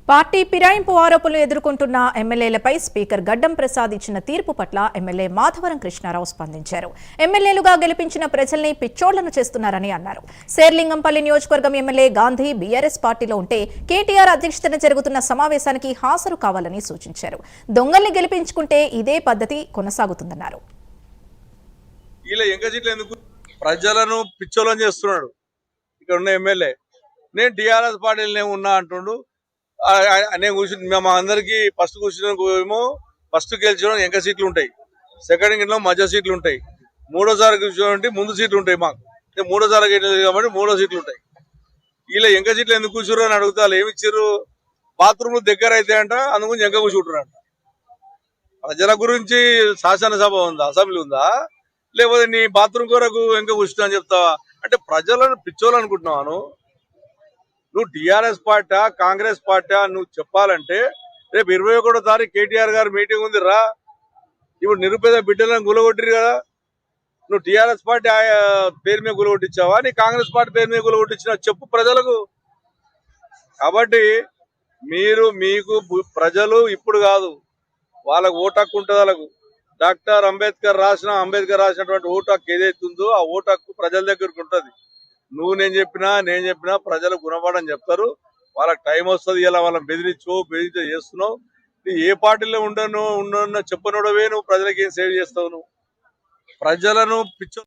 Party ఫిరాయింపు ఆరోపణలు ఎదుర్కొంటున్న ఎమ్మెల్యేలపై speaker గడ్డం ప్రసాద్ ఇచ్చిన తీర్పు పట్ల ఎమ్మెల్యే మాధవరం కృష్ణారావు స్పందించారు. ఎమ్మెల్యేలుగా గెలిపించిన ప్రజల్ని పిచ్చోళ్లను చేస్తున్నారని అన్నారు. శేర్లింగంపల్లి నియోజకవర్గం ఎమ్మెల్యే గాంధీ బీఆర్ఎస్ పార్టీలో ఉంటే కేటీఆర్ అధ్యక్షతన జరుగుతున్న సమావేశానికి హాజరు కావాలని సూచించారు. దొంగల్ని గెలిపించుకుంటే ఇదే పద్ధతి కొనసాగుతుందన్నారు. ప్రజలను పిచ్చోళ్ళని చేస్తున్నాడు ఇక్కడ ఉన్న ఎమ్మెల్యే. నేను టీఆర్ఎస్ పార్టీలో ఉన్నా అంటుండు. నేను కూర్చుని మా అందరికి ఫస్ట్ కూర్చునేమో ఫస్ట్ గెలిచడం ఎంక సీట్లు ఉంటాయి, సెకండ్ గెలిచిన మధ్య సీట్లు ఉంటాయి, మూడోసారి కూర్చోండి ముందు సీట్లు ఉంటాయి. మాకు మూడోసారి గెలిచింది కాబట్టి మూడో సీట్లు ఉంటాయి. వీళ్ళ ఎంక సీట్లు ఎందుకు కూర్చుర్రు అని అడుగుతా, ఏమి ఇచ్చారు, బాత్రూమ్లు దగ్గర అయితే అంట, అందుగురించి ఎంక కూర్చుంటారంట. ప్రజల గురించి శాసనసభ ఉందా, అసెంబ్లీ ఉందా, లేకపోతే నీ బాత్రూమ్ కొరకు ఎంక కూర్చుంటా అని చెప్తావా? అంటే ప్రజలను పిచ్చోలనుకుంటున్నాను. నువ్వు టీఆర్ఎస్ పార్టీ కాంగ్రెస్ పార్టీ నువ్వు చెప్పాలంటే రేపు 21వ తారీఖు కేటీఆర్ గారి మీటింగ్ ఉంది రా. ఇప్పుడు నిరుపేద బిడ్డలను గులగొట్టిరు కదా. నువ్వు టీఆర్ఎస్ పార్టీ పేరు మీద గులగొట్టించావా, నీ కాంగ్రెస్ పార్టీ పేరు మీద గులగొట్టించినా చెప్పు ప్రజలకు. కాబట్టి మీకు ప్రజలు ఇప్పుడు కాదు, వాళ్ళకు ఓటు హక్కు ఉంటుంది. వాళ్ళకు డాక్టర్ అంబేద్కర్ రాసినటువంటి ఓటు హక్కు ఏదైతుందో ఆ ఓటు హక్కు ప్రజల దగ్గరకు ఉంటుంది. నేను చెప్పినా ప్రజలు గుణపడని చెప్తారు. వాళ్ళకి టైం వస్తుంది. ఇలా వాళ్ళని బెదిరించో చేస్తున్నావు. ఏ పార్టీలో ఉండను చెప్పనోడవే నువ్వు ప్రజలకి ఏం సేవ్ చేస్తావు? నువ్వు ప్రజలను పిచ్చో